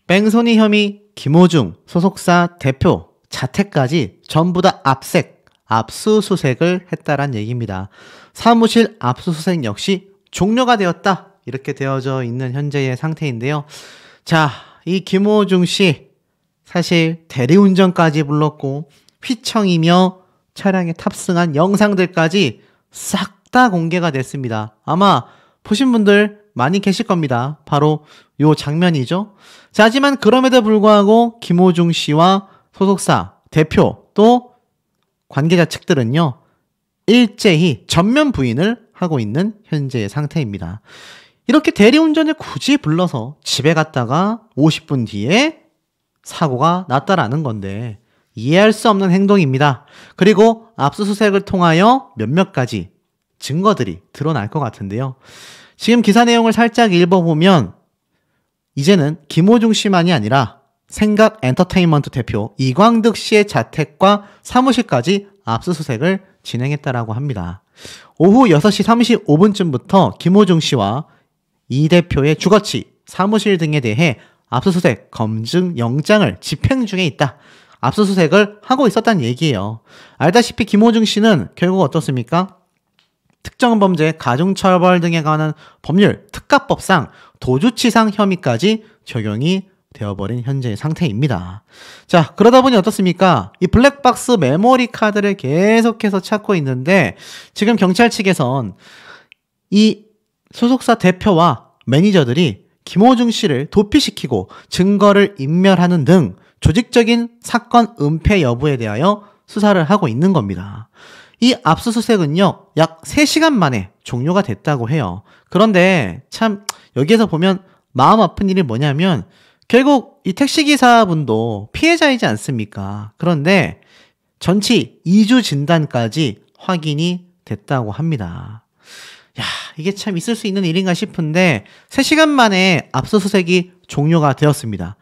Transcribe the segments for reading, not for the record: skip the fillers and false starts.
뺑소니 혐의 김호중 소속사 대표 자택까지 전부 다 압수수색을 했다란 얘기입니다. 사무실 압수수색 역시 종료가 되었다. 이렇게 되어져 있는 현재의 상태인데요. 자, 이 김호중 씨 사실 대리운전까지 불렀고 휘청이며 차량에 탑승한 영상들까지 싹 다 공개가 됐습니다. 아마 보신 분들 많이 계실 겁니다. 바로 요 장면이죠. 자, 하지만 그럼에도 불구하고 김호중 씨와 소속사 대표 또 관계자 측들은요, 일제히 전면 부인을 하고 있는 현재의 상태입니다. 이렇게 대리운전을 굳이 불러서 집에 갔다가 50분 뒤에 사고가 났다라는 건데 이해할 수 없는 행동입니다. 그리고 압수수색을 통하여 몇몇 가지 증거들이 드러날 것 같은데요. 지금 기사 내용을 살짝 읽어보면 이제는 김호중 씨만이 아니라 생각 엔터테인먼트 대표 이광득 씨의 자택과 사무실까지 압수수색을 진행했다라고 합니다. 오후 6시 35분쯤부터 김호중 씨와 이 대표의 주거지, 사무실 등에 대해 압수수색, 검증, 영장을 집행 중에 있다. 압수수색을 하고 있었다는 얘기예요. 알다시피 김호중 씨는 결국 어떻습니까? 특정범죄, 가중처벌 등에 관한 법률, 특가법상 도주치상 혐의까지 적용이 되어버린 현재의 상태입니다. 자, 그러다 보니 어떻습니까? 이 블랙박스 메모리 카드를 계속해서 찾고 있는데 지금 경찰 측에선 이 소속사 대표와 매니저들이 김호중 씨를 도피시키고 증거를 인멸하는 등 조직적인 사건 은폐 여부에 대하여 수사를 하고 있는 겁니다. 이 압수수색은요, 약 3시간 만에 종료가 됐다고 해요. 그런데 참 여기에서 보면 마음 아픈 일이 뭐냐면 결국 이 택시기사분도 피해자이지 않습니까? 그런데 전치 2주 진단까지 확인이 됐다고 합니다. 야, 이게 참 있을 수 있는 일인가 싶은데 3시간 만에 압수수색이 종료가 되었습니다.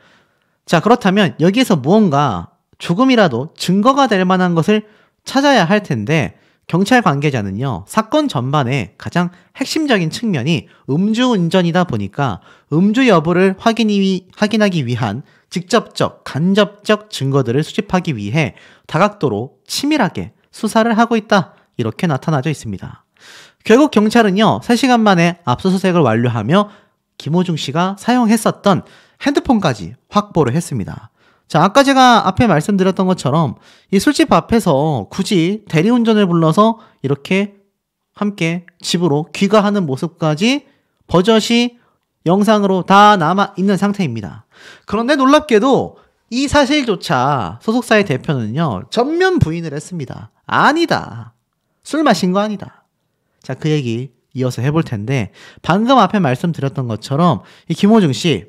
자, 그렇다면 여기에서 무언가 조금이라도 증거가 될 만한 것을 찾아야 할 텐데 경찰 관계자는요, 사건 전반에 가장 핵심적인 측면이 음주운전이다 보니까 음주 여부를 확인하기 위한 직접적, 간접적 증거들을 수집하기 위해 다각도로 치밀하게 수사를 하고 있다. 이렇게 나타나져 있습니다. 결국 경찰은요, 3시간 만에 압수수색을 완료하며 김호중 씨가 사용했었던 핸드폰까지 확보를 했습니다. 자, 아까 제가 앞에 말씀드렸던 것처럼 이 술집 앞에서 굳이 대리운전을 불러서 이렇게 함께 집으로 귀가하는 모습까지 버젓이 영상으로 다 남아있는 상태입니다. 그런데 놀랍게도 이 사실조차 소속사의 대표는요, 전면 부인을 했습니다. 아니다. 술 마신 거 아니다. 자, 그 얘기 이어서 해볼 텐데 방금 앞에 말씀드렸던 것처럼 이 김호중 씨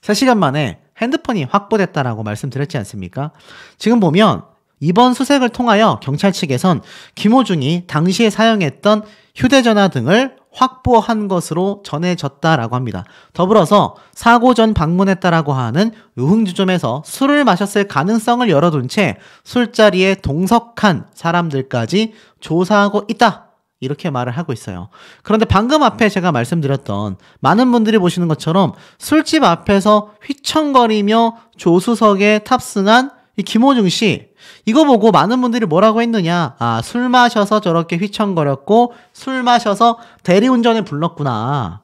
3시간 만에 핸드폰이 확보됐다라고 말씀드렸지 않습니까? 지금 보면 이번 수색을 통하여 경찰 측에선 김호중이 당시에 사용했던 휴대전화 등을 확보한 것으로 전해졌다라고 합니다. 더불어서 사고 전 방문했다라고 하는 유흥주점에서 술을 마셨을 가능성을 열어둔 채 술자리에 동석한 사람들까지 조사하고 있다. 이렇게 말을 하고 있어요. 그런데 방금 앞에 제가 말씀드렸던 많은 분들이 보시는 것처럼 술집 앞에서 휘청거리며 조수석에 탑승한 이 김호중 씨, 이거 보고 많은 분들이 뭐라고 했느냐? 아, 술 마셔서 저렇게 휘청거렸고 술 마셔서 대리운전을 불렀구나.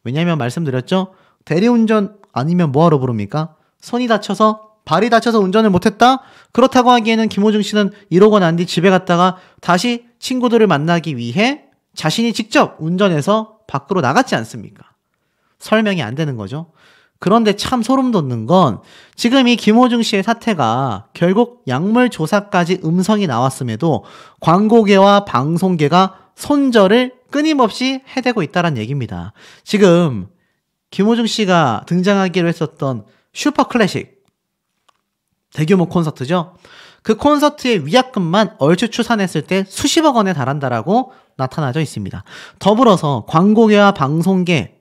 왜냐면 말씀드렸죠? 대리운전 아니면 뭐하러 부릅니까? 손이 다쳐서, 발이 다쳐서 운전을 못했다? 그렇다고 하기에는 김호중 씨는 이러고 난 뒤 집에 갔다가 다시 친구들을 만나기 위해 자신이 직접 운전해서 밖으로 나갔지 않습니까? 설명이 안 되는 거죠. 그런데 참 소름 돋는 건 지금 이 김호중 씨의 사태가 결국 약물 조사까지 음성이 나왔음에도 광고계와 방송계가 손절을 끊임없이 해대고 있다는 얘기입니다. 지금 김호중 씨가 등장하기로 했었던 슈퍼클래식 대규모 콘서트죠. 그 콘서트의 위약금만 얼추 추산했을 때 수십억 원에 달한다라고 나타나져 있습니다. 더불어서 광고계와 방송계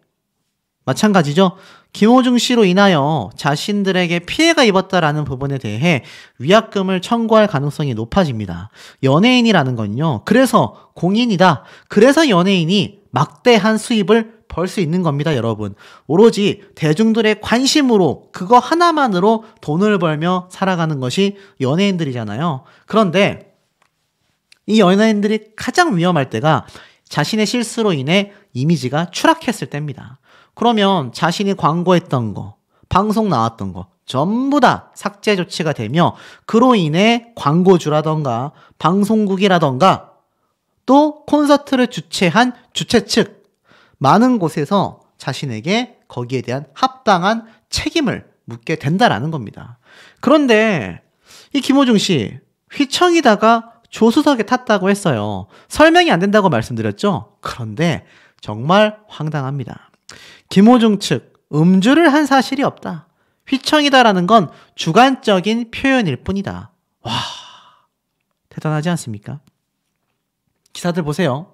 마찬가지죠. 김호중 씨로 인하여 자신들에게 피해가 입었다라는 부분에 대해 위약금을 청구할 가능성이 높아집니다. 연예인이라는 건요, 그래서 공인이다. 그래서 연예인이 막대한 수입을 벌 수 있는 겁니다, 여러분. 오로지 대중들의 관심으로 그거 하나만으로 돈을 벌며 살아가는 것이 연예인들이잖아요. 그런데 이 연예인들이 가장 위험할 때가 자신의 실수로 인해 이미지가 추락했을 때입니다. 그러면 자신이 광고했던 거, 방송 나왔던 거 전부 다 삭제 조치가 되며 그로 인해 광고주라던가 방송국이라던가 또 콘서트를 주최한 주최 측 많은 곳에서 자신에게 거기에 대한 합당한 책임을 묻게 된다라는 겁니다. 그런데 이 김호중 씨 휘청이다가 조수석에 탔다고 했어요. 설명이 안 된다고 말씀드렸죠? 그런데 정말 황당합니다. 김호중 측 음주를 한 사실이 없다. 휘청이다라는 건 주관적인 표현일 뿐이다. 와, 대단하지 않습니까? 기사들 보세요.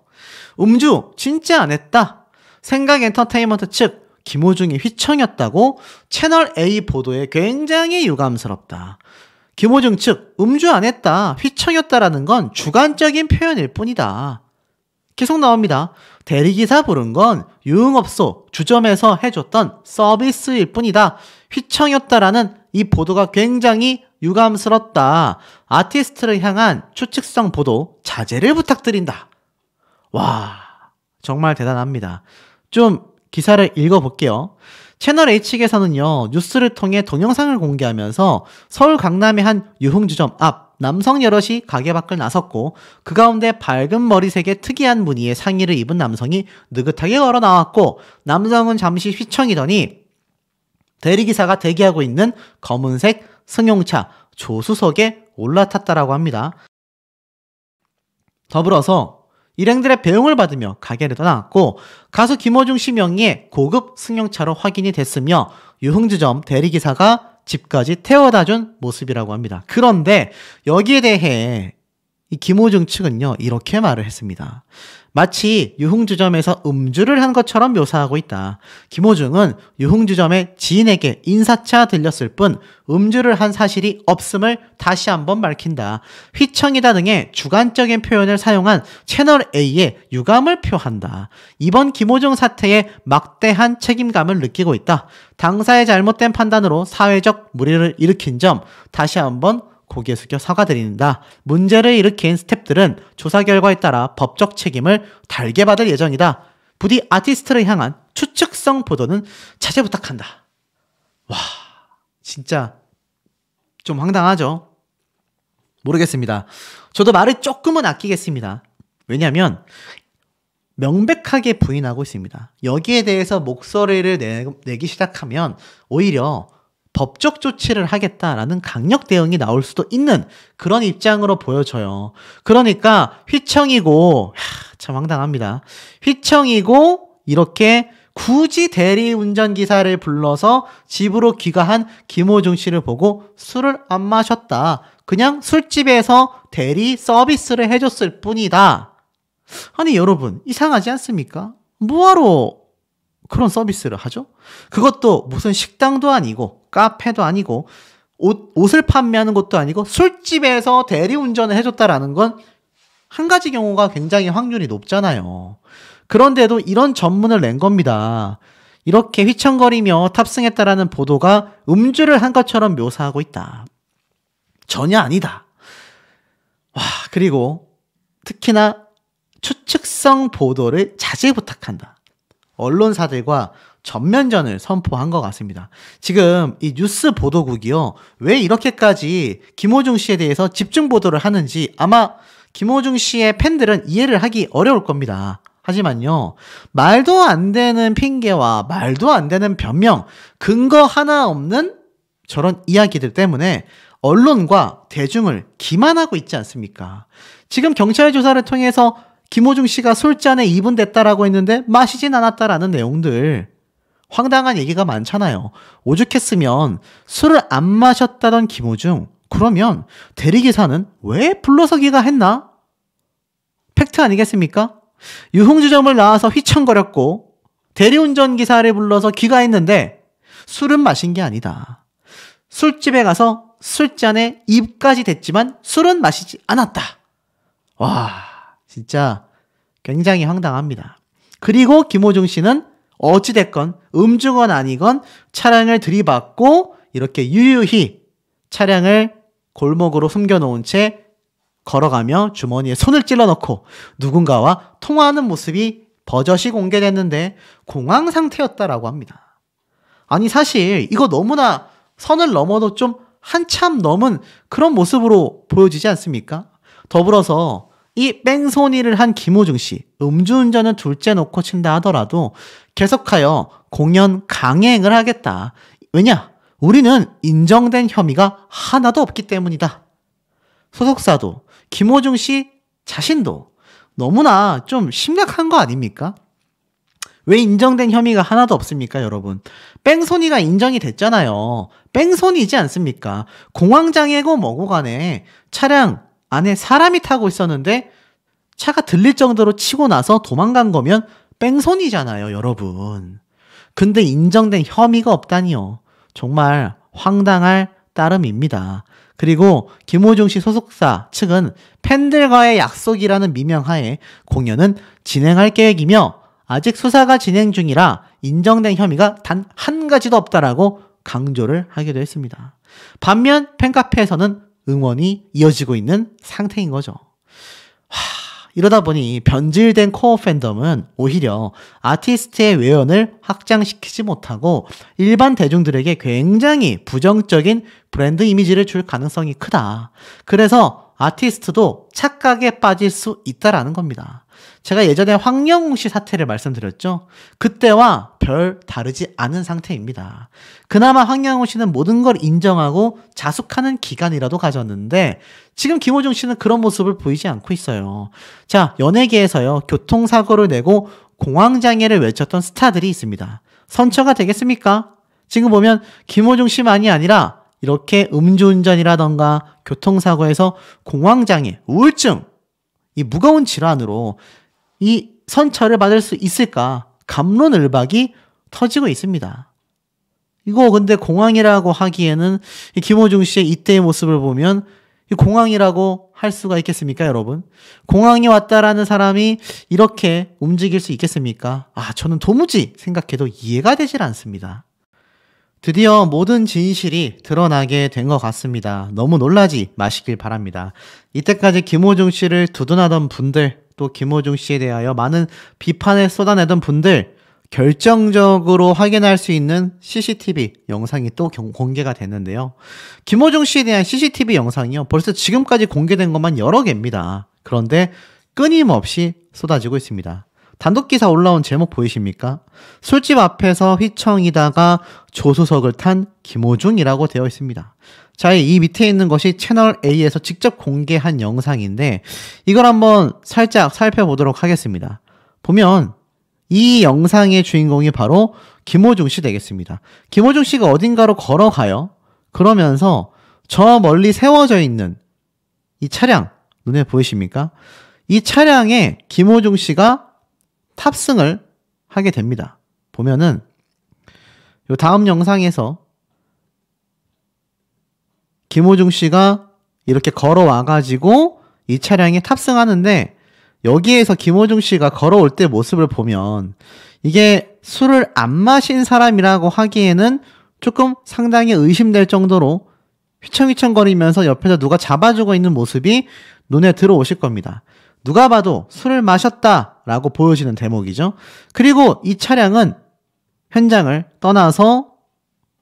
음주 진짜 안 했다. 생각엔터테인먼트 측 김호중이 휘청이었다고 채널A 보도에 굉장히 유감스럽다. 김호중 측 음주 안 했다. 휘청이었다라는 건 주관적인 표현일 뿐이다. 계속 나옵니다. 대리기사 부른 건 유흥업소 주점에서 해줬던 서비스일 뿐이다. 휘청이었다라는 이 보도가 굉장히 유감스럽다. 아티스트를 향한 추측성 보도 자제를 부탁드린다. 와, 정말 대단합니다. 좀 기사를 읽어볼게요. 채널A 측에서는요, 뉴스를 통해 동영상을 공개하면서 서울 강남의 한 유흥주점 앞 남성 여럿이 가게 밖을 나섰고 그 가운데 밝은 머리색의 특이한 무늬의 상의를 입은 남성이 느긋하게 걸어 나왔고 남성은 잠시 휘청이더니 대리기사가 대기하고 있는 검은색 승용차 조수석에 올라탔다라고 합니다. 더불어서 일행들의 배웅을 받으며 가게를 떠났고 가수 김호중 씨 명의의 고급 승용차로 확인이 됐으며 유흥주점 대리기사가 집까지 태워다준 모습이라고 합니다. 그런데 여기에 대해 이 김호중 측은요, 이렇게 말을 했습니다. 마치 유흥주점에서 음주를 한 것처럼 묘사하고 있다. 김호중은 유흥주점의 지인에게 인사차 들렸을 뿐 음주를 한 사실이 없음을 다시 한번 밝힌다. 휘청이다 등의 주관적인 표현을 사용한 채널A의 유감을 표한다. 이번 김호중 사태에 막대한 책임감을 느끼고 있다. 당사의 잘못된 판단으로 사회적 물의를 일으킨 점 다시 한번 고개 숙여 사과드린다. 문제를 일으킨 스태프들은 조사 결과에 따라 법적 책임을 달게 받을 예정이다. 부디 아티스트를 향한 추측성 보도는 자제 부탁한다. 와, 진짜 좀 황당하죠? 모르겠습니다. 저도 말을 조금은 아끼겠습니다. 왜냐하면 명백하게 부인하고 있습니다. 여기에 대해서 목소리를 내기 시작하면 오히려 법적 조치를 하겠다라는 강력 대응이 나올 수도 있는 그런 입장으로 보여져요. 그러니까 휘청이고, 참 황당합니다. 휘청이고 이렇게 굳이 대리운전기사를 불러서 집으로 귀가한 김호중 씨를 보고 술을 안 마셨다. 그냥 술집에서 대리 서비스를 해줬을 뿐이다. 아니 여러분, 이상하지 않습니까? 뭐하러 그런 서비스를 하죠? 그것도 무슨 식당도 아니고 카페도 아니고 옷을 판매하는 것도 아니고 술집에서 대리운전을 해줬다라는 건 한 가지 경우가 굉장히 확률이 높잖아요. 그런데도 이런 전문을 낸 겁니다. 이렇게 휘청거리며 탑승했다라는 보도가 음주를 한 것처럼 묘사하고 있다. 전혀 아니다. 와, 그리고 특히나 추측성 보도를 자제 부탁한다. 언론사들과 전면전을 선포한 것 같습니다. 지금 이 뉴스 보도국이요, 왜 이렇게까지 김호중 씨에 대해서 집중 보도를 하는지 아마 김호중 씨의 팬들은 이해를 하기 어려울 겁니다. 하지만요, 말도 안 되는 핑계와 말도 안 되는 변명, 근거 하나 없는 저런 이야기들 때문에 언론과 대중을 기만하고 있지 않습니까? 지금 경찰 조사를 통해서 김호중 씨가 술잔에 이분됐다라고 했는데 마시진 않았다라는 내용들, 황당한 얘기가 많잖아요. 오죽했으면 술을 안 마셨다던 김호중, 그러면 대리기사는 왜 불러서 귀가했나? 팩트 아니겠습니까? 유흥주점을 나와서 휘청거렸고 대리운전기사를 불러서 귀가했는데 술은 마신 게 아니다. 술집에 가서 술잔에 입까지 댔지만 술은 마시지 않았다. 와, 진짜 굉장히 황당합니다. 그리고 김호중 씨는 어찌됐건 음주건 아니건 차량을 들이받고 이렇게 유유히 차량을 골목으로 숨겨놓은 채 걸어가며 주머니에 손을 찔러넣고 누군가와 통화하는 모습이 버젓이 공개됐는데 공황 상태였다라고 합니다. 아니 사실 이거 너무나 선을 넘어도 좀 한참 넘은 그런 모습으로 보여지지 않습니까? 더불어서 이 뺑소니를 한 김호중 씨, 음주운전은 둘째 놓고 친다 하더라도 계속하여 공연 강행을 하겠다. 왜냐? 우리는 인정된 혐의가 하나도 없기 때문이다. 소속사도 김호중 씨 자신도 너무나 좀 심각한 거 아닙니까? 왜 인정된 혐의가 하나도 없습니까, 여러분? 뺑소니가 인정이 됐잖아요. 뺑소니지 않습니까? 공황장애고 뭐고 간에 차량 안에 사람이 타고 있었는데 차가 들릴 정도로 치고 나서 도망간 거면 뺑소니잖아요, 여러분. 근데 인정된 혐의가 없다니요. 정말 황당할 따름입니다. 그리고 김호중 씨 소속사 측은 팬들과의 약속이라는 미명하에 공연은 진행할 계획이며 아직 수사가 진행 중이라 인정된 혐의가 단 한 가지도 없다라고 강조를 하기도 했습니다. 반면 팬카페에서는 응원이 이어지고 있는 상태인 거죠. 이러다 보니 변질된 코어 팬덤은 오히려 아티스트의 외연을 확장시키지 못하고 일반 대중들에게 굉장히 부정적인 브랜드 이미지를 줄 가능성이 크다. 그래서 아티스트도 착각에 빠질 수 있다라는 겁니다. 제가 예전에 황영웅 씨 사태를 말씀드렸죠. 그때와 별 다르지 않은 상태입니다. 그나마 황영웅 씨는 모든 걸 인정하고 자숙하는 기간이라도 가졌는데 지금 김호중 씨는 그런 모습을 보이지 않고 있어요. 자, 연예계에서요. 교통사고를 내고 공황장애를 외쳤던 스타들이 있습니다. 선처가 되겠습니까? 지금 보면 김호중 씨만이 아니라 이렇게 음주운전이라던가 교통사고에서 공황장애, 우울증, 이 무거운 질환으로 이 선처를 받을 수 있을까? 갑론을박이 터지고 있습니다. 이거 근데 공황이라고 하기에는 이 김호중 씨의 이때의 모습을 보면 이 공황이라고 할 수가 있겠습니까, 여러분? 공황이 왔다라는 사람이 이렇게 움직일 수 있겠습니까? 저는 도무지 생각해도 이해가 되질 않습니다. 드디어 모든 진실이 드러나게 된 것 같습니다. 너무 놀라지 마시길 바랍니다. 이때까지 김호중 씨를 두둔하던 분들, 또 김호중 씨에 대하여 많은 비판을 쏟아내던 분들, 결정적으로 확인할 수 있는 CCTV 영상이 또 공개가 됐는데요. 김호중 씨에 대한 CCTV 영상이요. 벌써 지금까지 공개된 것만 여러 개입니다. 그런데 끊임없이 쏟아지고 있습니다. 단독기사 올라온 제목 보이십니까? 술집 앞에서 휘청이다가 조수석을 탄 김호중이라고 되어 있습니다. 자, 이 밑에 있는 것이 채널 A에서 직접 공개한 영상인데 이걸 한번 살짝 살펴보도록 하겠습니다. 보면 이 영상의 주인공이 바로 김호중 씨 되겠습니다. 김호중 씨가 어딘가로 걸어가요. 그러면서 저 멀리 세워져 있는 이 차량 눈에 보이십니까? 이 차량에 김호중 씨가 탑승을 하게 됩니다. 보면은 요 다음 영상에서 김호중 씨가 이렇게 걸어와가지고 이 차량에 탑승하는데 여기에서 김호중 씨가 걸어올 때 모습을 보면 이게 술을 안 마신 사람이라고 하기에는 조금 상당히 의심될 정도로 휘청휘청거리면서 옆에서 누가 잡아주고 있는 모습이 눈에 들어오실 겁니다. 누가 봐도 술을 마셨다라고 보여지는 대목이죠. 그리고 이 차량은 현장을 떠나서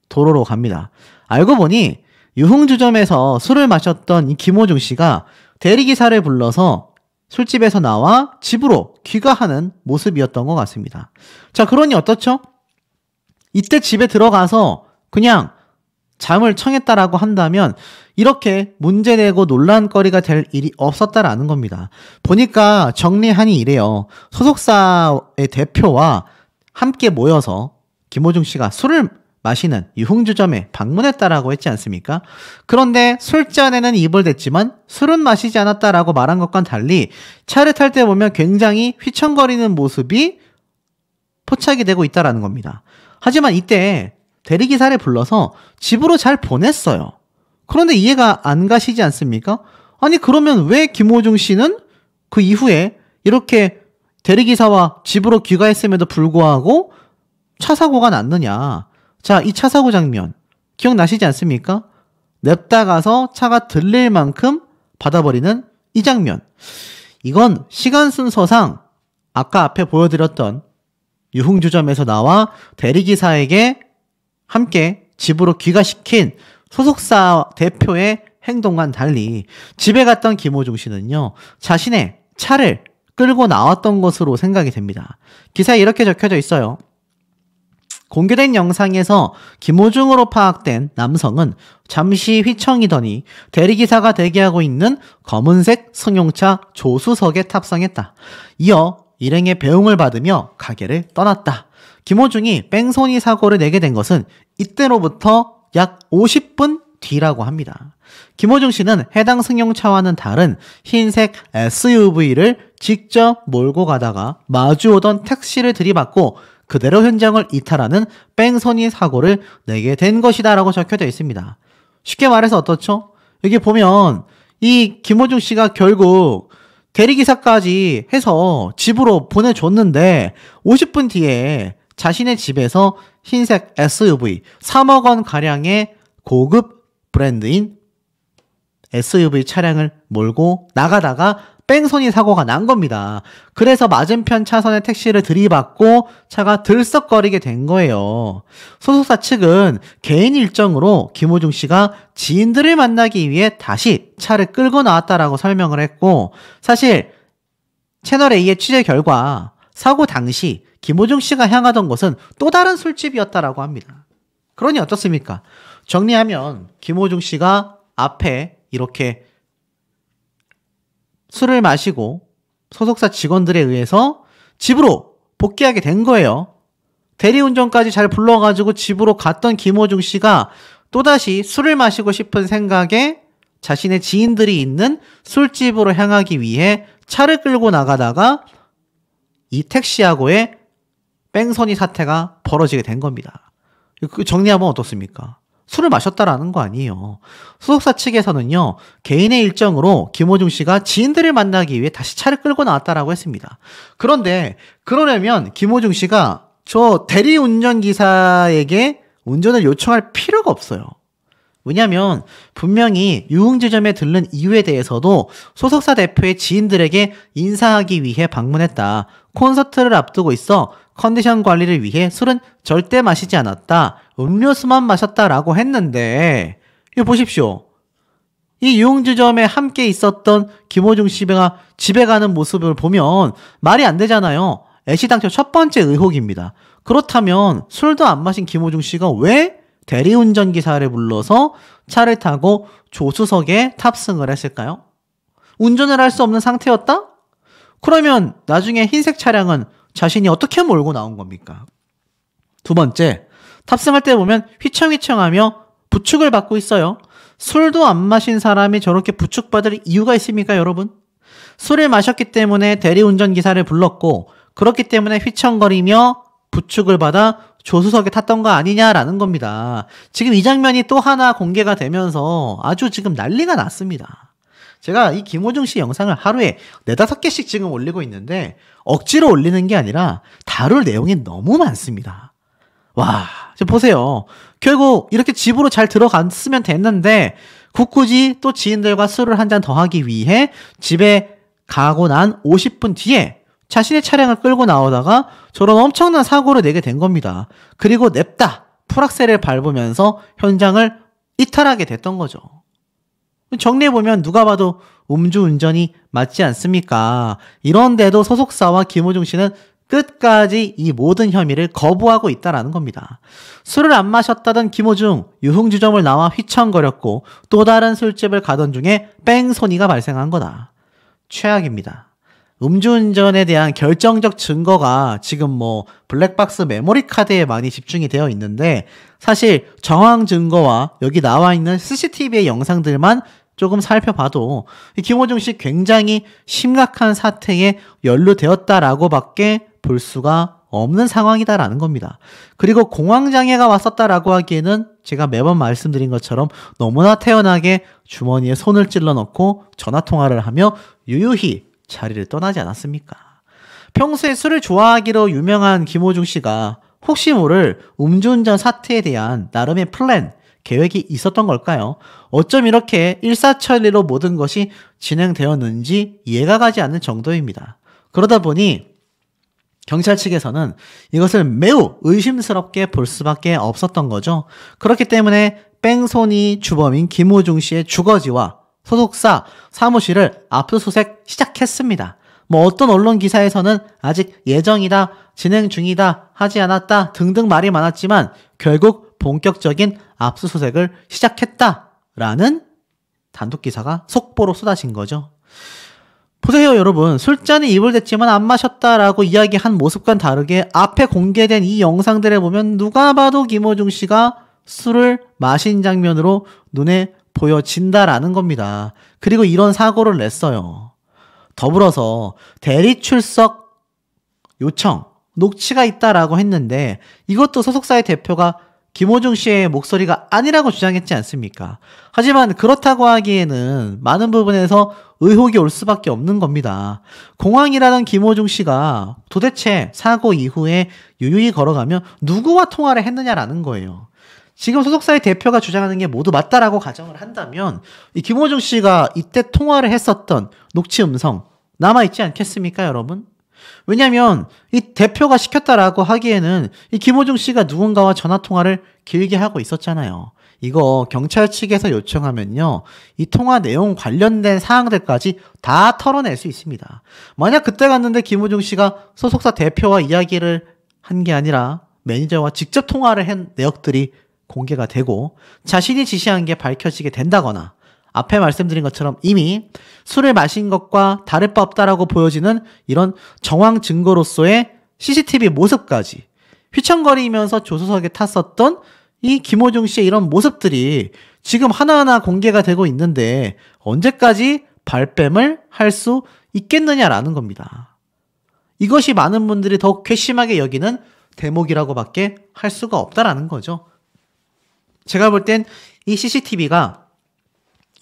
도로로 갑니다. 알고 보니 유흥주점에서 술을 마셨던 이 김호중 씨가 대리기사를 불러서 술집에서 나와 집으로 귀가하는 모습이었던 것 같습니다. 자, 그러니 어떻죠? 이때 집에 들어가서 그냥 잠을 청했다라고 한다면 이렇게 문제되고 논란거리가 될 일이 없었다라는 겁니다. 보니까 정리하니 이래요. 소속사의 대표와 함께 모여서 김호중 씨가 술을 마시는 유흥주점에 방문했다라고 했지 않습니까? 그런데 술잔에는 입을 댔지만 술은 마시지 않았다라고 말한 것과는 달리 차를 탈 때 보면 굉장히 휘청거리는 모습이 포착이 되고 있다라는 겁니다. 하지만 이때 대리기사를 불러서 집으로 잘 보냈어요. 그런데 이해가 안 가시지 않습니까? 아니 그러면 왜 김호중 씨는 그 이후에 이렇게 대리기사와 집으로 귀가했음에도 불구하고 차 사고가 났느냐? 자, 이 차 사고 장면 기억나시지 않습니까? 냅다 가서 차가 들릴 만큼 받아버리는 이 장면. 이건 시간 순서상 아까 앞에 보여드렸던 유흥주점에서 나와 대리기사에게 함께 집으로 귀가시킨 소속사 대표의 행동과는 달리 집에 갔던 김호중 씨는요, 자신의 차를 끌고 나왔던 것으로 생각이 됩니다. 기사에 이렇게 적혀져 있어요. 공개된 영상에서 김호중으로 파악된 남성은 잠시 휘청이더니 대리기사가 대기하고 있는 검은색 승용차 조수석에 탑승했다. 이어 일행의 배웅을 받으며 가게를 떠났다. 김호중이 뺑소니 사고를 내게 된 것은 이때로부터 약 50분 뒤라고 합니다. 김호중 씨는 해당 승용차와는 다른 흰색 SUV를 직접 몰고 가다가 마주오던 택시를 들이받고 그대로 현장을 이탈하는 뺑소니 사고를 내게 된 것이다 라고 적혀져 있습니다. 쉽게 말해서 어떻죠? 여기 보면 이 김호중 씨가 결국 대리기사까지 해서 집으로 보내줬는데 50분 뒤에 자신의 집에서 흰색 SUV 3억 원 가량의 고급 브랜드인 SUV 차량을 몰고 나가다가 뺑소니 사고가 난 겁니다. 그래서 맞은편 차선의 택시를 들이받고 차가 들썩거리게 된 거예요. 소속사 측은 개인 일정으로 김호중 씨가 지인들을 만나기 위해 다시 차를 끌고 나왔다라고 설명을 했고, 사실 채널A의 취재 결과 사고 당시 김호중 씨가 향하던 곳은 또 다른 술집이었다라고 합니다. 그러니 어떻습니까? 정리하면 김호중 씨가 앞에 이렇게 술을 마시고 소속사 직원들에 의해서 집으로 복귀하게 된 거예요. 대리운전까지 잘 불러가지고 집으로 갔던 김호중 씨가 또다시 술을 마시고 싶은 생각에 자신의 지인들이 있는 술집으로 향하기 위해 차를 끌고 나가다가 이 택시하고의 뺑소니 사태가 벌어지게 된 겁니다. 정리하면 어떻습니까? 술을 마셨다라는 거 아니에요. 소속사 측에서는요, 개인의 일정으로 김호중 씨가 지인들을 만나기 위해 다시 차를 끌고 나왔다라고 했습니다. 그런데 그러려면 김호중 씨가 저 대리운전기사에게 운전을 요청할 필요가 없어요. 왜냐하면 분명히 유흥주점에 들른 이유에 대해서도 소속사 대표의 지인들에게 인사하기 위해 방문했다. 콘서트를 앞두고 있어 컨디션 관리를 위해 술은 절대 마시지 않았다. 음료수만 마셨다라고 했는데, 이거 보십시오. 이 유흥주점에 함께 있었던 김호중 씨가 집에 가는 모습을 보면 말이 안 되잖아요. 애시당초 첫 번째 의혹입니다. 그렇다면 술도 안 마신 김호중 씨가 왜 대리운전기사를 불러서 차를 타고 조수석에 탑승을 했을까요? 운전을 할 수 없는 상태였다? 그러면 나중에 흰색 차량은 자신이 어떻게 몰고 나온 겁니까? 두 번째, 탑승할 때 보면 휘청휘청하며 부축을 받고 있어요. 술도 안 마신 사람이 저렇게 부축받을 이유가 있습니까, 여러분? 술을 마셨기 때문에 대리운전기사를 불렀고, 그렇기 때문에 휘청거리며 부축을 받아 조수석에 탔던 거 아니냐라는 겁니다. 지금 이 장면이 또 하나 공개가 되면서 아주 지금 난리가 났습니다. 제가 이 김호중 씨 영상을 하루에 4-5개씩 지금 올리고 있는데 억지로 올리는 게 아니라 다룰 내용이 너무 많습니다. 와, 지금 보세요. 결국 이렇게 집으로 잘 들어갔으면 됐는데 굳이 또 지인들과 술을 한 잔 더 하기 위해 집에 가고 난 50분 뒤에 자신의 차량을 끌고 나오다가 저런 엄청난 사고를 내게 된 겁니다. 그리고 냅다 풀악셀을 밟으면서 현장을 이탈하게 됐던 거죠. 정리해보면 누가 봐도 음주운전이 맞지 않습니까? 이런데도 소속사와 김호중 씨는 끝까지 이 모든 혐의를 거부하고 있다라는 겁니다. 술을 안 마셨다던 김호중, 유흥주점을 나와 휘청거렸고 또 다른 술집을 가던 중에 뺑소니가 발생한 거다. 최악입니다. 음주운전에 대한 결정적 증거가 지금 블랙박스 메모리 카드에 많이 집중이 되어 있는데 사실 정황 증거와 여기 나와 있는 CCTV의 영상들만 조금 살펴봐도 김호중 씨 굉장히 심각한 사태에 연루되었다라고 밖에 볼 수가 없는 상황이다라는 겁니다. 그리고 공황장애가 왔었다라고 하기에는 제가 매번 말씀드린 것처럼 너무나 태연하게 주머니에 손을 찔러 넣고 전화통화를 하며 유유히 자리를 떠나지 않았습니까? 평소에 술을 좋아하기로 유명한 김호중 씨가 혹시 모를 음주운전 사태에 대한 나름의 플랜, 계획이 있었던 걸까요? 어쩜 이렇게 일사천리로 모든 것이 진행되었는지 이해가 가지 않는 정도입니다. 그러다 보니 경찰 측에서는 이것을 매우 의심스럽게 볼 수밖에 없었던 거죠. 그렇기 때문에 뺑소니 주범인 김호중 씨의 주거지와 소속사 사무실을 압수수색 시작했습니다. 뭐 어떤 언론 기사에서는 아직 예정이다, 진행 중이다, 하지 않았다 등등 말이 많았지만 결국 본격적인 압수수색을 시작했다라는 단독 기사가 속보로 쏟아진 거죠. 보세요 여러분, 술잔이 입을 댔지만 안 마셨다라고 이야기한 모습과는 다르게 앞에 공개된 이 영상들을 보면 누가 봐도 김호중 씨가 술을 마신 장면으로 눈에 보여진다라는 겁니다. 그리고 이런 사고를 냈어요. 더불어서 대리 출석 요청, 녹취가 있다라고 했는데 이것도 소속사의 대표가 김호중 씨의 목소리가 아니라고 주장했지 않습니까? 하지만 그렇다고 하기에는 많은 부분에서 의혹이 올 수밖에 없는 겁니다. 공황이라던 김호중 씨가 도대체 사고 이후에 유유히 걸어가며 누구와 통화를 했느냐라는 거예요. 지금 소속사의 대표가 주장하는 게 모두 맞다라고 가정을 한다면 이 김호중 씨가 이때 통화를 했었던 녹취 음성 남아있지 않겠습니까, 여러분? 왜냐면 이 대표가 시켰다라고 하기에는 이 김호중 씨가 누군가와 전화통화를 길게 하고 있었잖아요. 이거 경찰 측에서 요청하면요, 이 통화 내용 관련된 사항들까지 다 털어낼 수 있습니다. 만약 그때 갔는데 김호중 씨가 소속사 대표와 이야기를 한 게 아니라 매니저와 직접 통화를 한 내역들이 공개가 되고 자신이 지시한 게 밝혀지게 된다거나 앞에 말씀드린 것처럼 이미 술을 마신 것과 다를 바 없다라고 보여지는 이런 정황 증거로서의 CCTV 모습까지 휘청거리면서 조수석에 탔었던 이 김호중 씨의 이런 모습들이 지금 하나하나 공개가 되고 있는데 언제까지 발뺌을 할 수 있겠느냐라는 겁니다. 이것이 많은 분들이 더욱 괘씸하게 여기는 대목이라고밖에 할 수가 없다라는 거죠. 제가 볼 땐 이 CCTV가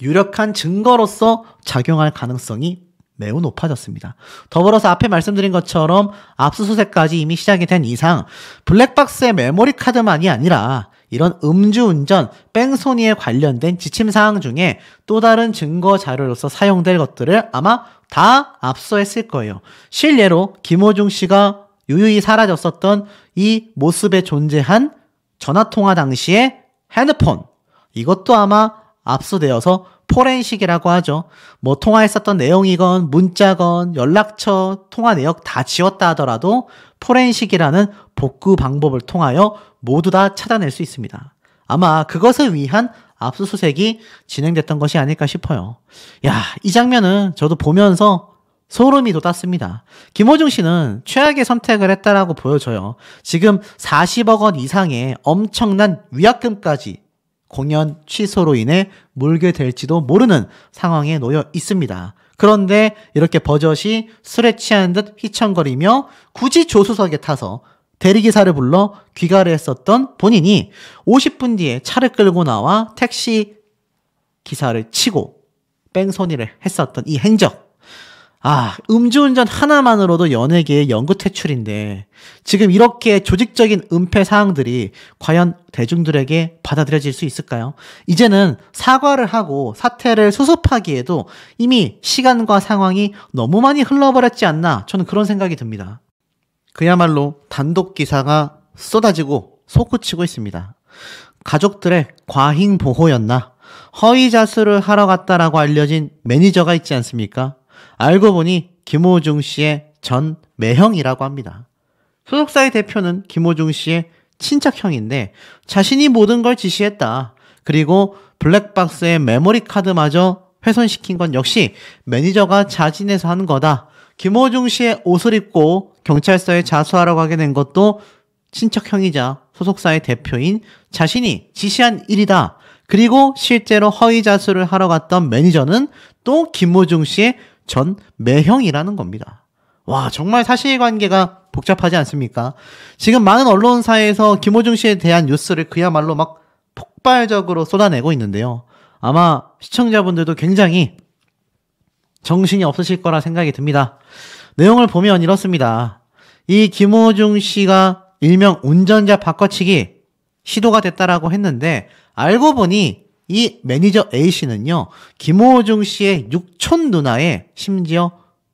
유력한 증거로서 작용할 가능성이 매우 높아졌습니다. 더불어서 앞에 말씀드린 것처럼 압수수색까지 이미 시작이 된 이상 블랙박스의 메모리 카드만이 아니라 이런 음주운전, 뺑소니에 관련된 지침사항 중에 또 다른 증거 자료로서 사용될 것들을 아마 다 압수했을 거예요. 실례로 김호중 씨가 유유히 사라졌었던 이 모습에 존재한 전화통화 당시의 핸드폰, 이것도 아마 압수되어서 포렌식이라고 하죠. 뭐 통화했었던 내용이건 문자건 연락처, 통화 내역 다 지웠다 하더라도 포렌식이라는 복구 방법을 통하여 모두 다 찾아낼 수 있습니다. 아마 그것을 위한 압수수색이 진행됐던 것이 아닐까 싶어요. 야, 이 장면은 저도 보면서 소름이 돋았습니다. 김호중 씨는 최악의 선택을 했다라고 보여져요. 지금 40억 원 이상의 엄청난 위약금까지 공연 취소로 인해 물게 될지도 모르는 상황에 놓여 있습니다. 그런데 이렇게 버젓이 술에 취한 듯 휘청거리며 굳이 조수석에 타서 대리기사를 불러 귀가를 했었던 본인이 50분 뒤에 차를 끌고 나와 택시 기사를 치고 뺑소니를 했었던 이 행적. 음주운전 하나만으로도 연예계의 연구퇴출인데 지금 이렇게 조직적인 은폐 사항들이 과연 대중들에게 받아들여질 수 있을까요? 이제는 사과를 하고 사태를 수습하기에도 이미 시간과 상황이 너무 많이 흘러버렸지 않나, 저는 그런 생각이 듭니다. 그야말로 단독 기사가 쏟아지고 솟구치고 있습니다. 가족들의 과잉 보호였나? 허위 자수를 하러 갔다라고 알려진 매니저가 있지 않습니까? 알고 보니 김호중 씨의 전 매형이라고 합니다. 소속사의 대표는 김호중 씨의 친척형인데 자신이 모든 걸 지시했다. 그리고 블랙박스의 메모리 카드마저 훼손시킨 건 역시 매니저가 자진해서 한 거다. 김호중 씨의 옷을 입고 경찰서에 자수하러 가게 된 것도 친척형이자 소속사의 대표인 자신이 지시한 일이다. 그리고 실제로 허위 자수를 하러 갔던 매니저는 또 김호중 씨의 전 매형이라는 겁니다. 와, 정말 사실관계가 복잡하지 않습니까? 지금 많은 언론사에서 김호중 씨에 대한 뉴스를 그야말로 막 폭발적으로 쏟아내고 있는데요. 아마 시청자분들도 굉장히 정신이 없으실 거라 생각이 듭니다. 내용을 보면 이렇습니다. 이 김호중 씨가 일명 운전자 바꿔치기 시도가 됐다라고 했는데 알고 보니 이 매니저 A씨는요. 김호중 씨의 육촌 누나의 심지어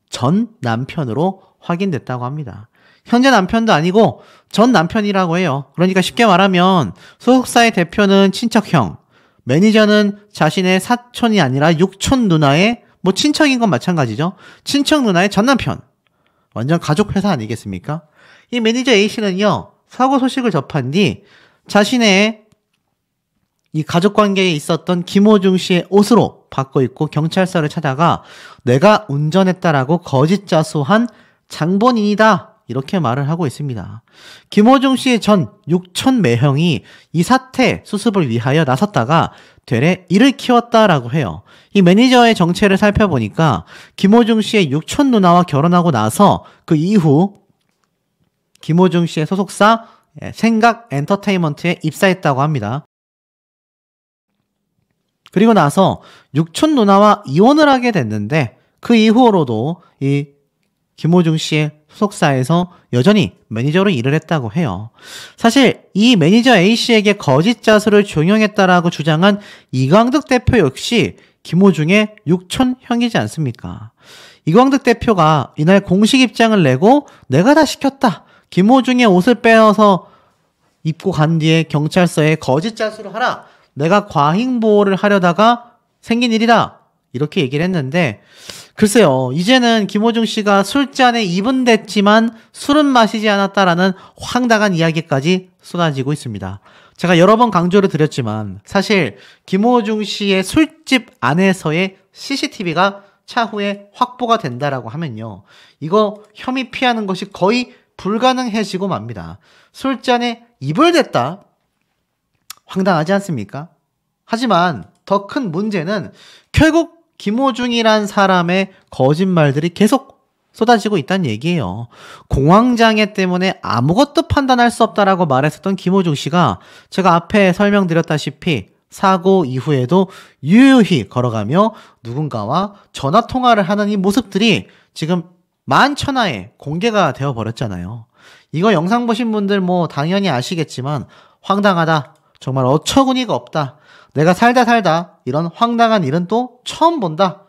전 남편으로 확인됐다고 합니다. 현재 남편도 아니고 전 남편이라고 해요. 그러니까 쉽게 말하면 소속사의 대표는 친척형, 매니저는 자신의 사촌이 아니라 육촌 누나의 뭐 친척인 건 마찬가지죠. 친척 누나의 전 남편. 완전 가족 회사 아니겠습니까? 이 매니저 A씨는요. 사고 소식을 접한 뒤 자신의 이 가족관계에 있었던 김호중 씨의 옷으로 바꿔 입고 경찰서를 찾아가 내가 운전했다라고 거짓 자수한 장본인이다. 이렇게 말을 하고 있습니다. 김호중 씨의 전 육촌 매형이 이 사태 수습을 위하여 나섰다가 되레 이를 키웠다라고 해요. 이 매니저의 정체를 살펴보니까 김호중 씨의 육촌 누나와 결혼하고 나서 그 이후 김호중 씨의 소속사 생각 엔터테인먼트에 입사했다고 합니다. 그리고 나서 육촌 누나와 이혼을 하게 됐는데 그 이후로도 이 김호중 씨의 소속사에서 여전히 매니저로 일을 했다고 해요. 사실 이 매니저 A씨에게 거짓 자수를 종용했다라고 주장한 이광득 대표 역시 김호중의 육촌 형이지 않습니까? 이광득 대표가 이날 공식 입장을 내고 내가 다 시켰다. 김호중의 옷을 빼어서 입고 간 뒤에 경찰서에 거짓 자수를 하라. 내가 과잉보호를 하려다가 생긴 일이다. 이렇게 얘기를 했는데 글쎄요. 이제는 김호중 씨가 술잔에 입은 됐지만 술은 마시지 않았다라는 황당한 이야기까지 쏟아지고 있습니다. 제가 여러 번 강조를 드렸지만 사실 김호중 씨의 술집 안에서의 CCTV가 차후에 확보가 된다라고 하면요. 이거 혐의 피하는 것이 거의 불가능해지고 맙니다. 술잔에 입을 댔다. 황당하지 않습니까? 하지만 더 큰 문제는 결국 김호중이란 사람의 거짓말들이 계속 쏟아지고 있다는 얘기예요. 공황장애 때문에 아무것도 판단할 수 없다라고 말했었던 김호중 씨가 제가 앞에 설명드렸다시피 사고 이후에도 유유히 걸어가며 누군가와 전화통화를 하는 이 모습들이 지금 만천하에 공개가 되어버렸잖아요. 이거 영상 보신 분들 뭐 당연히 아시겠지만 황당하다. 정말 어처구니가 없다. 내가 살다 이런 황당한 일은 또 처음 본다.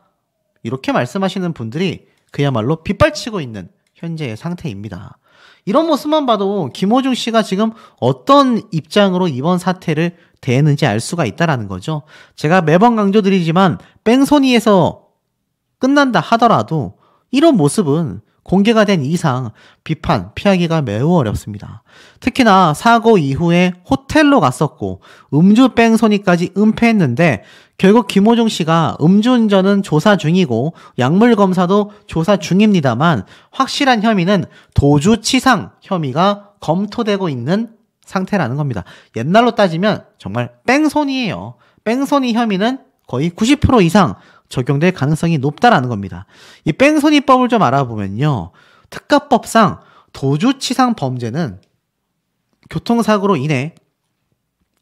이렇게 말씀하시는 분들이 그야말로 빗발치고 있는 현재의 상태입니다. 이런 모습만 봐도 김호중 씨가 지금 어떤 입장으로 이번 사태를 대했는지 알 수가 있다는 거죠. 제가 매번 강조드리지만 뺑소니에서 끝난다 하더라도 이런 모습은 공개가 된 이상 비판, 피하기가 매우 어렵습니다. 특히나 사고 이후에 호텔로 갔었고 음주 뺑소니까지 은폐했는데 결국 김호중 씨가 음주운전은 조사 중이고 약물 검사도 조사 중입니다만 확실한 혐의는 도주치상 혐의가 검토되고 있는 상태라는 겁니다. 옛날로 따지면 정말 뺑소니예요. 뺑소니 혐의는 거의 90% 이상 적용될 가능성이 높다라는 겁니다. 이 뺑소니법을 좀 알아보면요. 특가법상 도주치상 범죄는 교통사고로 인해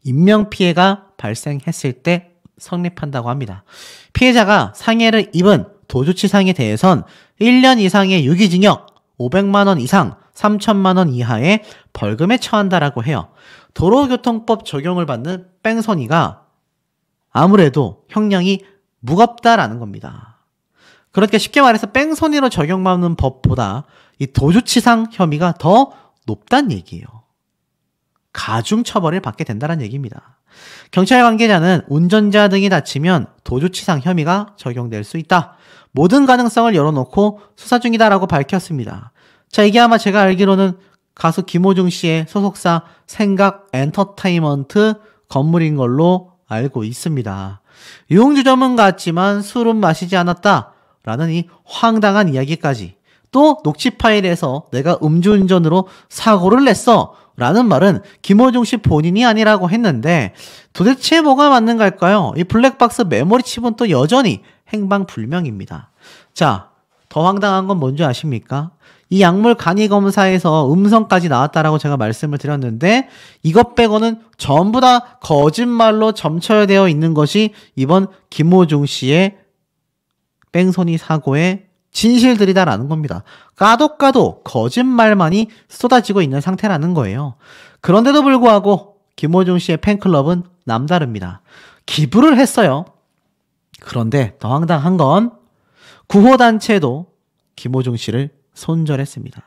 인명피해가 발생했을 때 성립한다고 합니다. 피해자가 상해를 입은 도주치상에 대해선 1년 이상의 유기징역, 500만 원 이상, 3천만 원 이하의 벌금에 처한다라고 해요. 도로교통법 적용을 받는 뺑소니가 아무래도 형량이 무겁다라는 겁니다. 그렇게 쉽게 말해서 뺑소니로 적용받는 법보다 이 도주치상 혐의가 더 높다는 얘기예요. 가중처벌을 받게 된다는 얘기입니다. 경찰 관계자는 운전자 등이 다치면 도주치상 혐의가 적용될 수 있다. 모든 가능성을 열어놓고 수사 중이다라고 밝혔습니다. 자, 이게 아마 제가 알기로는 가수 김호중 씨의 소속사 생각 엔터테인먼트 건물인 걸로 알고 있습니다. 유흥주점은 같지만 술은 마시지 않았다라는 이 황당한 이야기까지 또 녹취 파일에서 내가 음주운전으로 사고를 냈어 라는 말은 김호중 씨 본인이 아니라고 했는데 도대체 뭐가 맞는 걸까요? 이 블랙박스 메모리 칩은 또 여전히 행방불명입니다. 자, 더 황당한 건 뭔지 아십니까? 이 약물 간이 검사에서 음성까지 나왔다라고 제가 말씀을 드렸는데 이것 빼고는 전부 다 거짓말로 점철되어 있는 것이 이번 김호중 씨의 뺑소니 사고의 진실들이다라는 겁니다. 까도 거짓말만이 쏟아지고 있는 상태라는 거예요. 그런데도 불구하고 김호중 씨의 팬클럽은 남다릅니다. 기부를 했어요. 그런데 더 황당한 건 구호단체도 김호중 씨를 손절했습니다.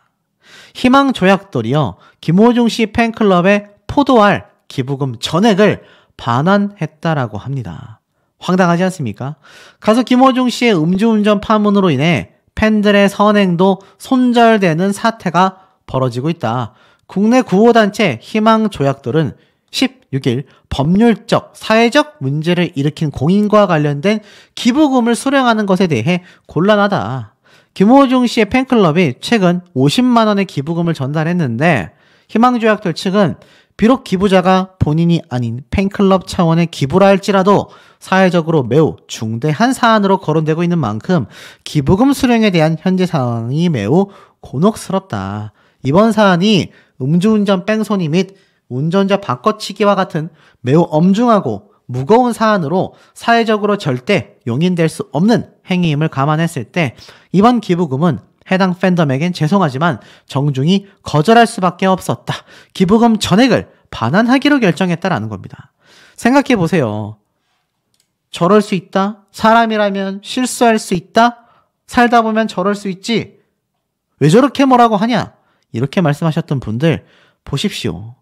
희망조약돌이요, 김호중 씨 팬클럽에 포도알 기부금 전액을 반환했다라고 합니다. 황당하지 않습니까? 가수 김호중 씨의 음주운전 파문으로 인해 팬들의 선행도 손절되는 사태가 벌어지고 있다. 국내 구호단체 희망조약돌은 16일 법률적, 사회적 문제를 일으킨 공인과 관련된 기부금을 수령하는 것에 대해 곤란하다. 김호중 씨의 팬클럽이 최근 50만 원의 기부금을 전달했는데 희망조약돌 측은 비록 기부자가 본인이 아닌 팬클럽 차원의 기부라 할지라도 사회적으로 매우 중대한 사안으로 거론되고 있는 만큼 기부금 수령에 대한 현재 상황이 매우 곤혹스럽다. 이번 사안이 음주운전 뺑소니 및 운전자 바꿔치기와 같은 매우 엄중하고 무거운 사안으로 사회적으로 절대 용인될 수 없는 행위임을 감안했을 때 이번 기부금은 해당 팬덤에겐 죄송하지만 정중히 거절할 수밖에 없었다. 기부금 전액을 반환하기로 결정했다라는 겁니다. 생각해보세요. 저럴 수 있다? 사람이라면 실수할 수 있다? 살다 보면 저럴 수 있지? 왜 저렇게 뭐라고 하냐? 이렇게 말씀하셨던 분들 보십시오.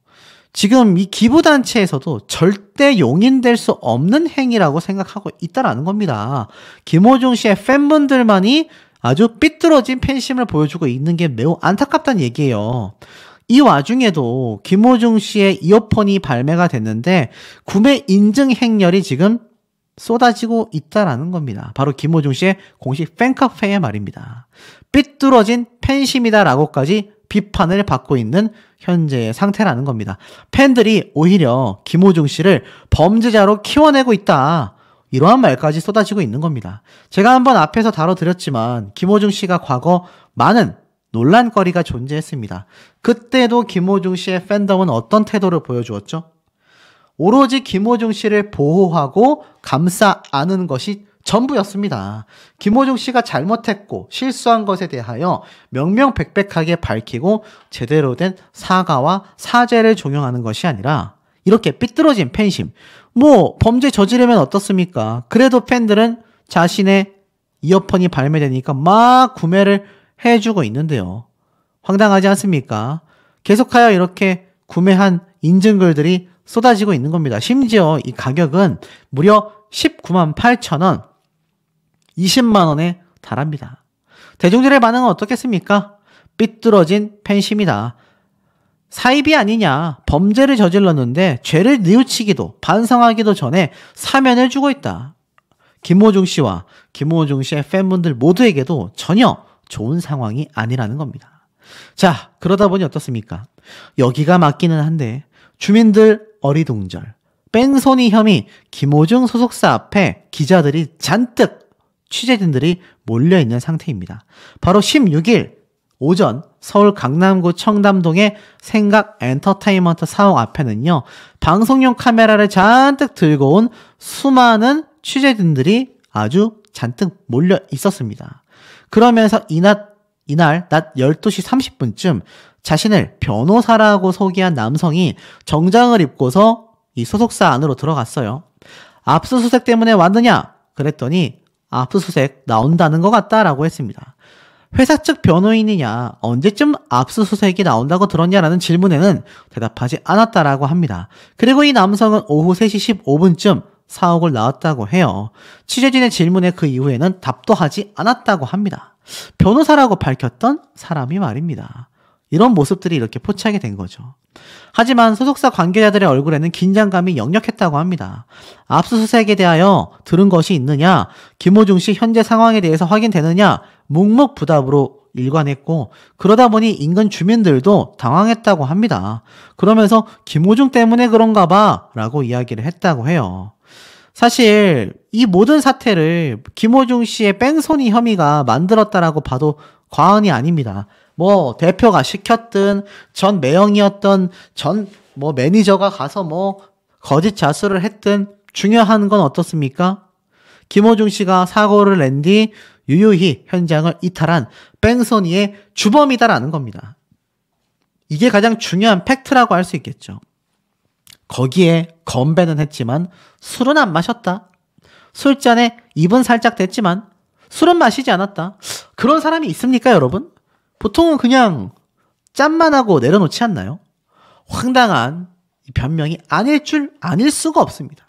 지금 이 기부단체에서도 절대 용인될 수 없는 행위라고 생각하고 있다라는 겁니다. 김호중 씨의 팬분들만이 아주 삐뚤어진 팬심을 보여주고 있는 게 매우 안타깝다는 얘기예요. 이 와중에도 김호중 씨의 이어폰이 발매가 됐는데 구매 인증 행렬이 지금 쏟아지고 있다라는 겁니다. 바로 김호중 씨의 공식 팬카페의 말입니다. 삐뚤어진 팬심이다라고까지 비판을 받고 있는 현재의 상태라는 겁니다. 팬들이 오히려 김호중 씨를 범죄자로 키워내고 있다. 이러한 말까지 쏟아지고 있는 겁니다. 제가 한번 앞에서 다뤄드렸지만 김호중 씨가 과거 많은 논란거리가 존재했습니다. 그때도 김호중 씨의 팬덤은 어떤 태도를 보여주었죠? 오로지 김호중 씨를 보호하고 감싸 안은 것이 전부였습니다. 김호중 씨가 잘못했고 실수한 것에 대하여 명명백백하게 밝히고 제대로 된 사과와 사죄를 종용하는 것이 아니라 이렇게 삐뚤어진 팬심, 범죄 저지르면 어떻습니까? 그래도 팬들은 자신의 이어폰이 발매되니까 막 구매를 해주고 있는데요. 황당하지 않습니까? 계속하여 이렇게 구매한 인증글들이 쏟아지고 있는 겁니다. 심지어 이 가격은 무려 19만 8천 원, 20만 원에 달합니다. 대중들의 반응은 어떻겠습니까? 삐뚤어진 팬심이다. 사입이 아니냐. 범죄를 저질렀는데 죄를 뉘우치기도 반성하기도 전에 사면해주고 있다. 김호중 씨와 김호중 씨의 팬분들 모두에게도 전혀 좋은 상황이 아니라는 겁니다. 자, 그러다 보니 어떻습니까? 여기가 맞기는 한데 주민들 어리둥절, 뺑소니 혐의 김호중 소속사 앞에 기자들이 잔뜩, 취재진들이 몰려있는 상태입니다. 바로 16일 오전 서울 강남구 청담동의 생각 엔터테인먼트 사옥 앞에는요, 방송용 카메라를 잔뜩 들고 온 수많은 취재진들이 아주 잔뜩 몰려 있었습니다. 그러면서 이날 낮 12시 30분쯤 자신을 변호사라고 소개한 남성이 정장을 입고서 이 소속사 안으로 들어갔어요. 압수수색 때문에 왔느냐? 그랬더니 압수수색 나온다는 것 같다라고 했습니다. 회사 측 변호인이냐, 언제쯤 압수수색이 나온다고 들었냐라는 질문에는 대답하지 않았다라고 합니다. 그리고 이 남성은 오후 3시 15분쯤 사옥을 나왔다고 해요. 취재진의 질문에 그 이후에는 답도 하지 않았다고 합니다. 변호사라고 밝혔던 사람이 말입니다. 이런 모습들이 이렇게 포착이 된 거죠. 하지만 소속사 관계자들의 얼굴에는 긴장감이 역력했다고 합니다. 압수수색에 대하여 들은 것이 있느냐, 김호중 씨 현재 상황에 대해서 확인되느냐, 묵묵부답으로 일관했고, 그러다 보니 인근 주민들도 당황했다고 합니다. 그러면서 김호중 때문에 그런가 봐 라고 이야기를 했다고 해요. 사실 이 모든 사태를 김호중 씨의 뺑소니 혐의가 만들었다라고 봐도 과언이 아닙니다. 대표가 시켰든 전 매형이었던 전 매니저가 가서 거짓 자수를 했든 중요한 건 어떻습니까? 김호중 씨가 사고를 낸 뒤 유유히 현장을 이탈한 뺑소니의 주범이다라는 겁니다. 이게 가장 중요한 팩트라고 할 수 있겠죠. 거기에 건배는 했지만 술은 안 마셨다. 술잔에 입은 살짝 댔지만 술은 마시지 않았다. 그런 사람이 있습니까, 여러분? 보통은 그냥 짠만 하고 내려놓지 않나요? 황당한 변명이 아닐 수가 없습니다.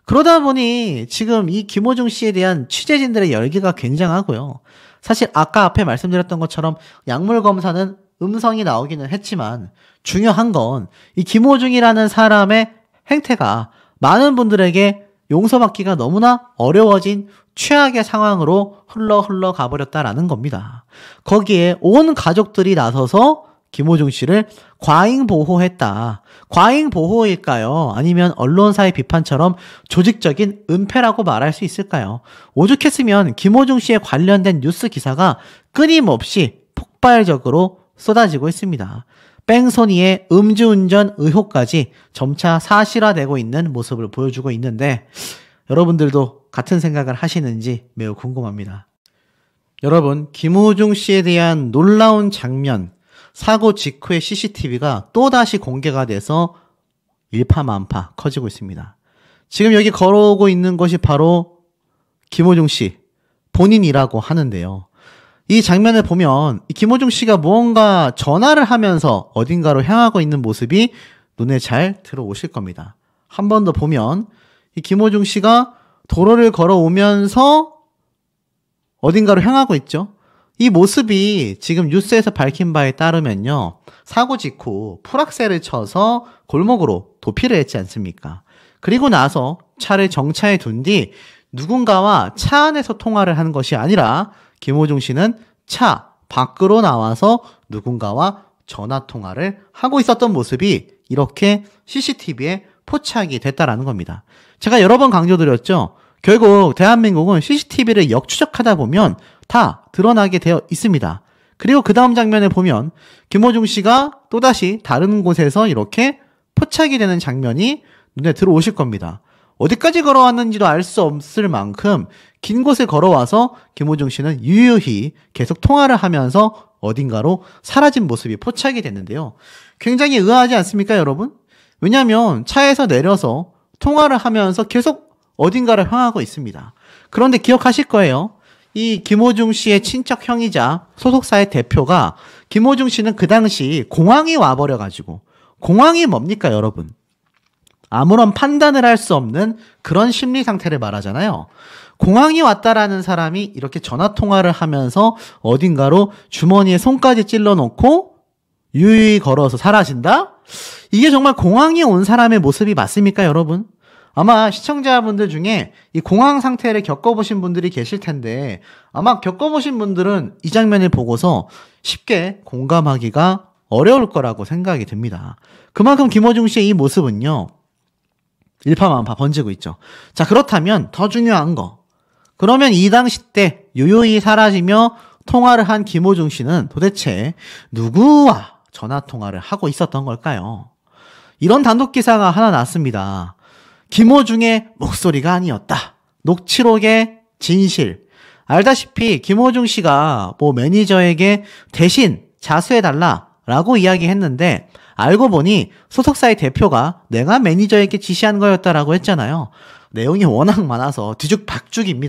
그러다 보니 지금 이 김호중 씨에 대한 취재진들의 열기가 굉장하고요. 사실 아까 앞에 말씀드렸던 것처럼 약물 검사는 음성이 나오기는 했지만 중요한 건 이 김호중이라는 사람의 행태가 많은 분들에게 용서받기가 너무나 어려워진 최악의 상황으로 흘러 가버렸다라는 겁니다. 거기에 온 가족들이 나서서 김호중 씨를 과잉보호했다. 과잉보호일까요? 아니면 언론사의 비판처럼 조직적인 은폐라고 말할 수 있을까요? 오죽했으면 김호중 씨에 관련된 뉴스 기사가 끊임없이 폭발적으로 쏟아지고 있습니다. 뺑소니의 음주운전 의혹까지 점차 사실화되고 있는 모습을 보여주고 있는데 여러분들도 같은 생각을 하시는지 매우 궁금합니다. 여러분, 김호중 씨에 대한 놀라운 장면, 사고 직후의 CCTV가 또다시 공개가 돼서 일파만파 커지고 있습니다. 지금 여기 걸어오고 있는 것이 바로 김호중 씨 본인이라고 하는데요. 이 장면을 보면 김호중 씨가 무언가 전화를 하면서 어딘가로 향하고 있는 모습이 눈에 잘 들어오실 겁니다. 한 번 더 보면 이 김호중 씨가 도로를 걸어오면서 어딘가로 향하고 있죠. 이 모습이 지금 뉴스에서 밝힌 바에 따르면요. 사고 직후 풀악셀을 쳐서 골목으로 도피를 했지 않습니까? 그리고 나서 차를 정차해 둔 뒤 누군가와 차 안에서 통화를 한 것이 아니라 김호중 씨는 차 밖으로 나와서 누군가와 전화 통화를 하고 있었던 모습이 이렇게 CCTV에 포착이 됐다라는 겁니다. 제가 여러 번 강조드렸죠. 결국 대한민국은 CCTV를 역추적하다 보면 다 드러나게 되어 있습니다. 그리고 그 다음 장면을 보면 김호중 씨가 또다시 다른 곳에서 이렇게 포착이 되는 장면이 눈에 들어오실 겁니다. 어디까지 걸어왔는지도 알 수 없을 만큼 긴 곳을 걸어와서 김호중 씨는 유유히 계속 통화를 하면서 어딘가로 사라진 모습이 포착이 됐는데요. 굉장히 의아하지 않습니까, 여러분? 왜냐하면 차에서 내려서 통화를 하면서 계속 어딘가를 향하고 있습니다. 그런데 기억하실 거예요. 이 김호중 씨의 친척 형이자 소속사의 대표가 김호중 씨는 그 당시 공황이 와버려가지고, 공황이 뭡니까, 여러분? 아무런 판단을 할 수 없는 그런 심리 상태를 말하잖아요. 공황이 왔다라는 사람이 이렇게 전화 통화를 하면서 어딘가로 주머니에 손까지 찔러 놓고 유유히 걸어서 사라진다? 이게 정말 공황이 온 사람의 모습이 맞습니까, 여러분? 아마 시청자분들 중에 이 공황 상태를 겪어보신 분들이 계실 텐데 아마 겪어보신 분들은 이 장면을 보고서 쉽게 공감하기가 어려울 거라고 생각이 듭니다. 그만큼 김호중 씨의 이 모습은요, 일파만파 번지고 있죠. 자, 그렇다면 더 중요한 거. 그러면 이 당시 때 유유히 사라지며 통화를 한 김호중 씨는 도대체 누구와 전화 통화를 하고 있었던 걸까요? 이런 단독 기사가 하나 났습니다. 김호중의 목소리가 아니었다. 녹취록의 진실. 알다시피 김호중 씨가 매니저에게 대신 자수해달라라고 이야기했는데 알고 보니 소속사의 대표가 내가 매니저에게 지시한 거였다라고 했잖아요. 내용이 워낙 많아서 뒤죽박죽입니다.